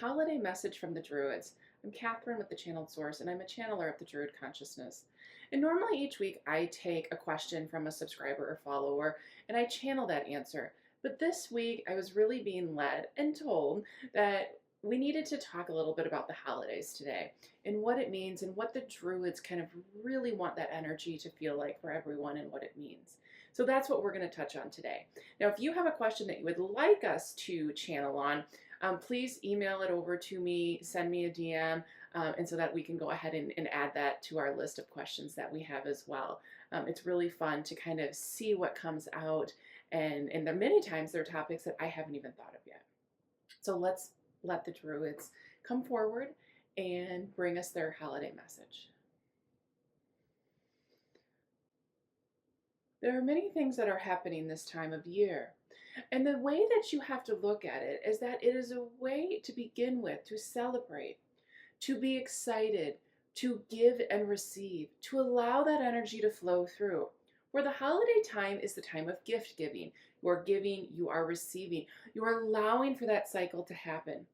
holiday message from the Druids. I'm Catherine with the Channeled Source, and I'm a channeler of the Druid consciousness. And normally each week I take a question from a subscriber or follower, and I channel that answer. But this week I was really being led and told that we needed to talk a little bit about the holidays today and what it means and what the Druids kind of really want that energy to feel like for everyone and what it means. So that's what we're going to touch on today. Now, if you have a question that you would like us to channel on, please email it over to me, send me a DM, and so that we can go ahead and add that to our list of questions that we have as well. It's really fun to kind of see what comes out, and there many times there are topics that I haven't even thought of yet. So let's let the Druids come forward and bring us their holiday message. There are many things that are happening this time of year. And the way that you have to look at it is that it is a way to begin with, to celebrate, to be excited, to give and receive, to allow that energy to flow through. Where the holiday time is the time of gift giving. You are giving, you are receiving, you are allowing for that cycle to happen.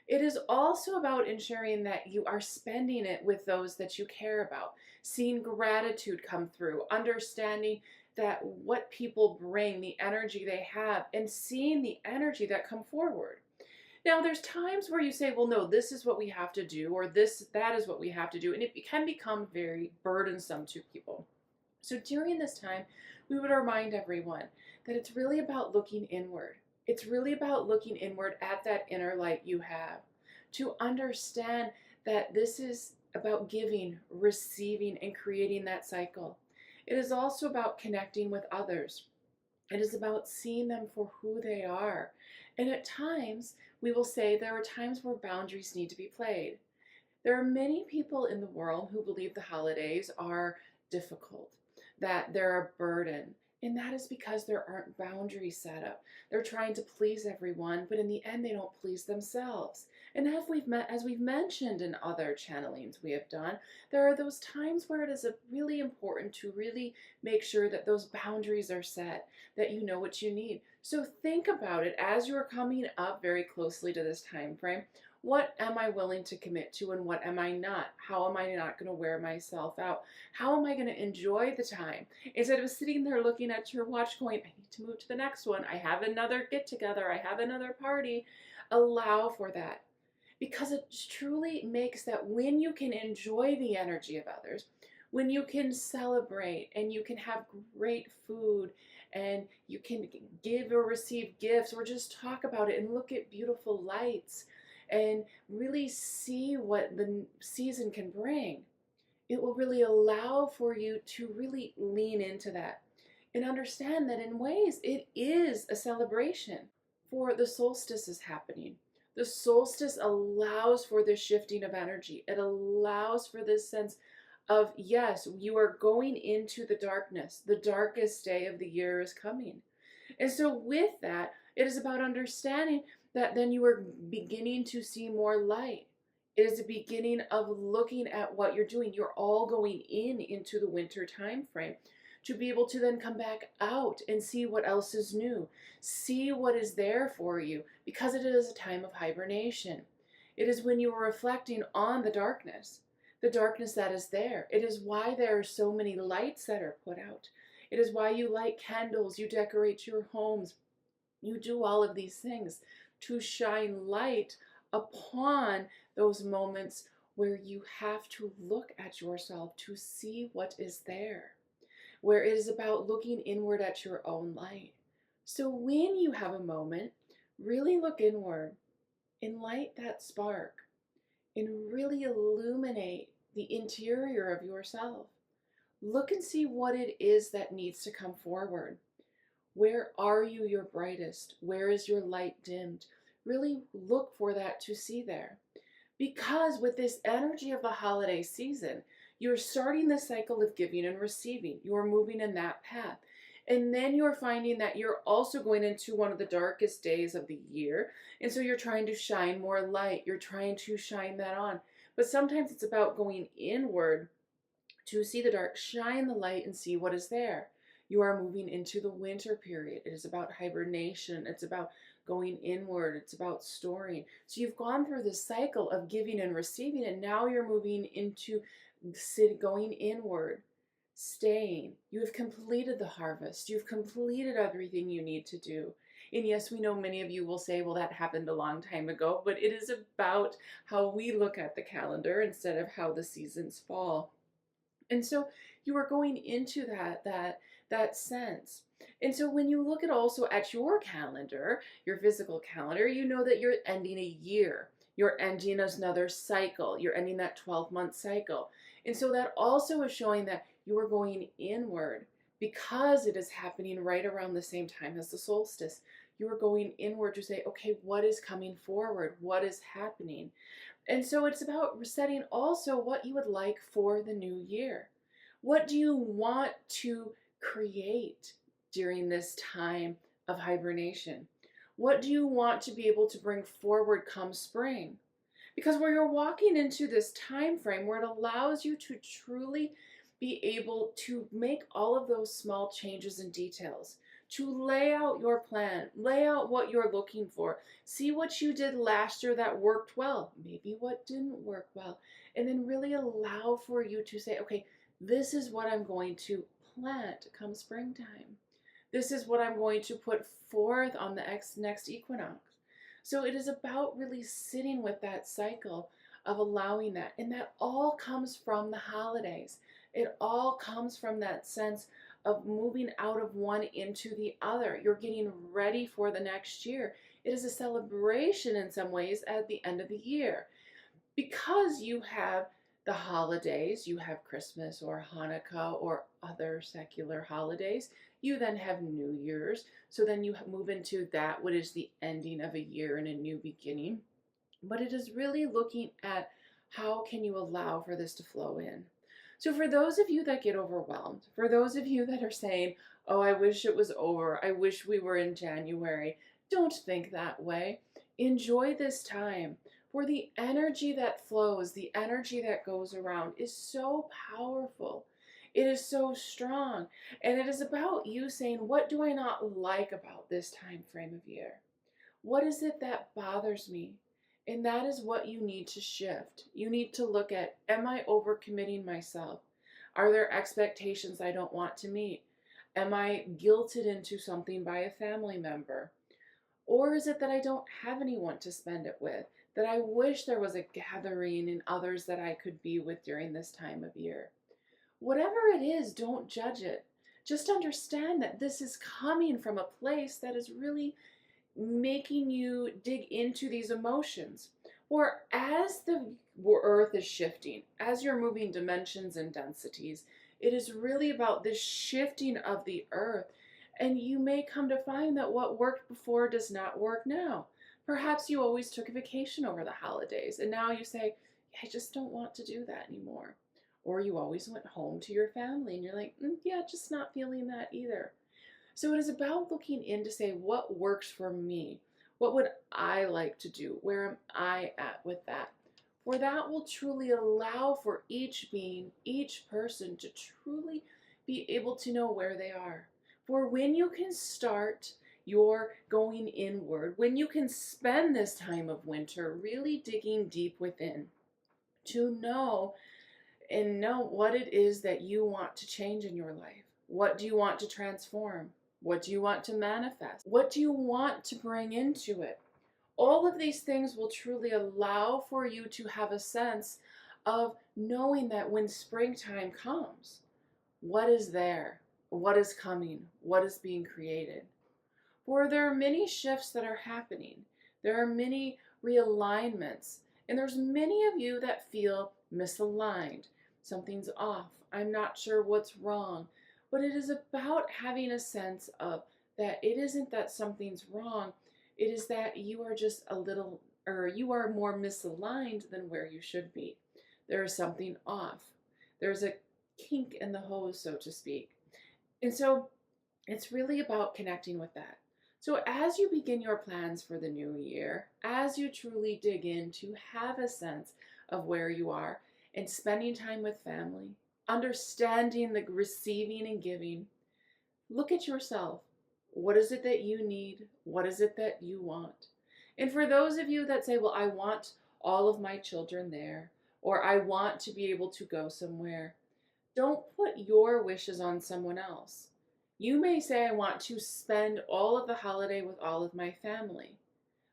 It is also about ensuring that you are spending it with those that you care about, seeing gratitude come through, understanding that what people bring, the energy they have, and seeing the energy that come forward. Now, there's times where you say, well, no, this is what we have to do, or that is what we have to do, and it can become very burdensome to people. So during this time, we would remind everyone that it's really about looking inward. It's really about looking inward at that inner light you have, to understand that this is about giving, receiving, and creating that cycle. It is also about connecting with others. It is about seeing them for who they are. And at times, we will say there are times where boundaries need to be played. There are many people in the world who believe the holidays are difficult, that they're a burden. And that is because there aren't boundaries set up. They're trying to please everyone, but in the end, they don't please themselves. And as we've mentioned in other channelings we have done, there are those times where it is really important to really make sure that those boundaries are set, that you know what you need. So think about it as you're coming up very closely to this time frame. What am I willing to commit to and what am I not? How am I not going to wear myself out? How am I going to enjoy the time? Instead of sitting there looking at your watch going, I need to move to the next one. I have another get together. I have another party. Allow for that. Because it truly makes that when you can enjoy the energy of others, when you can celebrate and you can have great food and you can give or receive gifts or just talk about it and look at beautiful lights and really see what the season can bring, it will really allow for you to really lean into that and understand that in ways it is a celebration. For the solstice is happening. The solstice allows for this shifting of energy. It allows for this sense of, yes, you are going into the darkness. The darkest day of the year is coming. And so with that, it is about understanding that then you are beginning to see more light. It is the beginning of looking at what you're doing. You're all going into the winter time frame to be able to then come back out and see what else is new. See what is there for you, because it is a time of hibernation. It is when you are reflecting on the darkness that is there. It is why there are so many lights that are put out. It is why you light candles, you decorate your homes, you do all of these things to shine light upon those moments where you have to look at yourself to see what is there, where it is about looking inward at your own light. So when you have a moment, really look inward and light that spark and really illuminate the interior of yourself. Look and see what it is that needs to come forward. Where are you your brightest? Where is your light dimmed? Really look for that to see there. Because with this energy of the holiday season, you're starting the cycle of giving and receiving. You're moving in that path. And then you're finding that you're also going into one of the darkest days of the year. And so you're trying to shine more light. You're trying to shine that on. But sometimes it's about going inward to see the dark, shine the light, and see what is there. You are moving into the winter period. It is about hibernation. It's about going inward. It's about storing. So you've gone through this cycle of giving and receiving, and now you're moving into going inward, staying. You have completed the harvest. You've completed everything you need to do. And yes, we know many of you will say, well, that happened a long time ago, but it is about how we look at the calendar instead of how the seasons fall. And so you are going into that sense. And so when you look at also at your calendar, your physical calendar, you know that you're ending a year. You're ending another cycle. You're ending that 12-month cycle. And so that also is showing that you are going inward because it is happening right around the same time as the solstice. You are going inward to say, okay, what is coming forward? What is happening? And so it's about setting also what you would like for the new year. What do you want to create during this time of hibernation? What do you want to be able to bring forward come spring? Because where you're walking into this time frame where it allows you to truly be able to make all of those small changes and details, to lay out your plan, lay out what you're looking for, see what you did last year that worked well, maybe what didn't work well, and then really allow for you to say, okay, this is what I'm going to plant come springtime. This is what I'm going to put forth on the next equinox. So it is about really sitting with that cycle of allowing that. And that all comes from the holidays. It all comes from that sense of moving out of one into the other. You're getting ready for the next year. It is a celebration in some ways at the end of the year. Because you have the holidays, you have Christmas or Hanukkah or other secular holidays. You then have New Year's. So then you move into that, what is the ending of a year and a new beginning. But it is really looking at how can you allow for this to flow in. So for those of you that get overwhelmed, for those of you that are saying, oh, I wish it was over, I wish we were in January, don't think that way. Enjoy this time. For the energy that flows, the energy that goes around is so powerful. It is so strong. And it is about you saying, what do I not like about this time frame of year? What is it that bothers me? And that is what you need to shift. You need to look at, am I overcommitting myself? Are there expectations I don't want to meet? Am I guilted into something by a family member? Or is it that I don't have anyone to spend it with? That I wish there was a gathering and others that I could be with during this time of year? Whatever it is, don't judge it. Just understand that this is coming from a place that is really making you dig into these emotions. Or as the earth is shifting, as you're moving dimensions and densities, it is really about this shifting of the earth. And you may come to find that what worked before does not work now. Perhaps you always took a vacation over the holidays, and now you say, I just don't want to do that anymore. Or you always went home to your family, and you're like, yeah, just not feeling that either. So it is about looking in to say, what works for me? What would I like to do? Where am I at with that? For that will truly allow for each being, each person to truly be able to know where they are. For when you can start your going inward, when you can spend this time of winter really digging deep within to know what it is that you want to change in your life. What do you want to transform? What do you want to manifest? What do you want to bring into it? All of these things will truly allow for you to have a sense of knowing that when springtime comes, what is there? What is coming? What is being created? For there are many shifts that are happening. There are many realignments. And there's many of you that feel misaligned. Something's off. I'm not sure what's wrong. But it is about having a sense of that it isn't that something's wrong. It is that you are just you are more misaligned than where you should be. There is something off. There's a kink in the hose, so to speak. And so it's really about connecting with that. So as you begin your plans for the new year, as you truly dig in to have a sense of where you are and spending time with family, understanding the receiving and giving, look at yourself. What is it that you need? What is it that you want? And for those of you that say, well, I want all of my children there, or I want to be able to go somewhere, don't put your wishes on someone else. You may say, I want to spend all of the holiday with all of my family.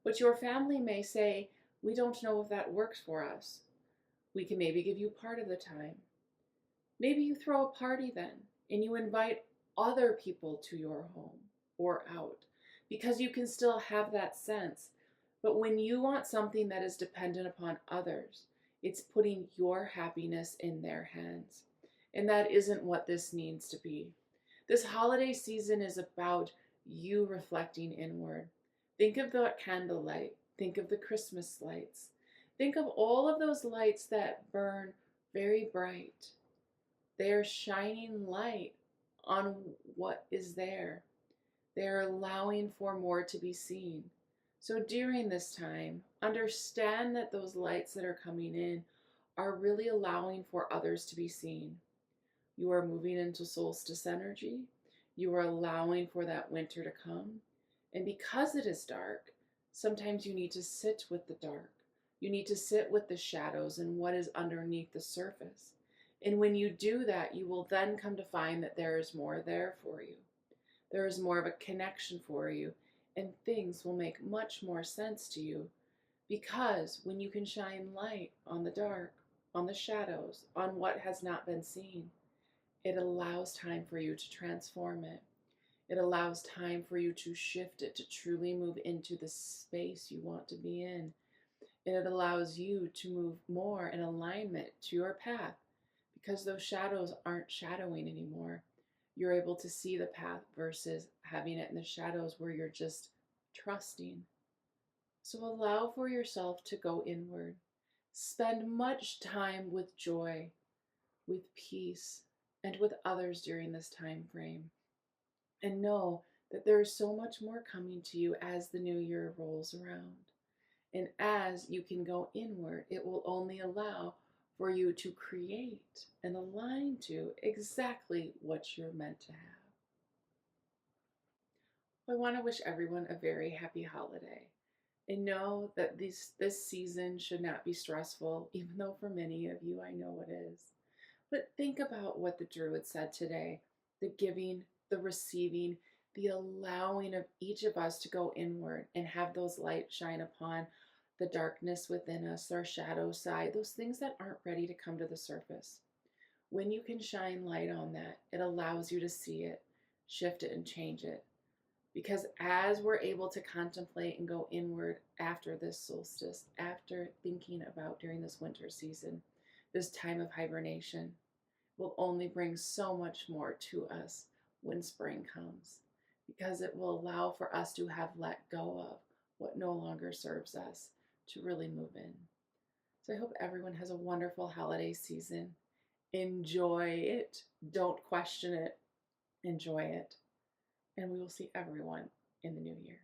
But your family may say, we don't know if that works for us. We can maybe give you part of the time. Maybe you throw a party then and you invite other people to your home or out because you can still have that sense. But when you want something that is dependent upon others, it's putting your happiness in their hands. And that isn't what this needs to be. This holiday season is about you reflecting inward. Think of the candlelight. Think of the Christmas lights. Think of all of those lights that burn very bright. They are shining light on what is there. They are allowing for more to be seen. So during this time, understand that those lights that are coming in are really allowing for others to be seen. You are moving into solstice energy. You are allowing for that winter to come. And because it is dark, sometimes you need to sit with the dark. You need to sit with the shadows and what is underneath the surface. And when you do that, you will then come to find that there is more there for you. There is more of a connection for you, and things will make much more sense to you. Because when you can shine light on the dark, on the shadows, on what has not been seen, it allows time for you to transform it. It allows time for you to shift it, to truly move into the space you want to be in. And it allows you to move more in alignment to your path because those shadows aren't shadowing anymore. You're able to see the path versus having it in the shadows where you're just trusting. So allow for yourself to go inward. Spend much time with joy, with peace, and with others during this time frame. And know that there is so much more coming to you as the new year rolls around. And as you can go inward, it will only allow for you to create and align to exactly what you're meant to have. I want to wish everyone a very happy holiday. And know that this season should not be stressful, even though for many of you I know it is. But think about what the Druid said today, the giving, the receiving, the allowing of each of us to go inward and have those lights shine upon the darkness within us, our shadow side, those things that aren't ready to come to the surface. When you can shine light on that, it allows you to see it, shift it, and change it. Because as we're able to contemplate and go inward after this solstice, after thinking about during this winter season, this time of hibernation, will only bring so much more to us when spring comes. Because it will allow for us to have let go of what no longer serves us to really move in. So I hope everyone has a wonderful holiday season. Enjoy it. Don't question it. Enjoy it. And we will see everyone in the new year.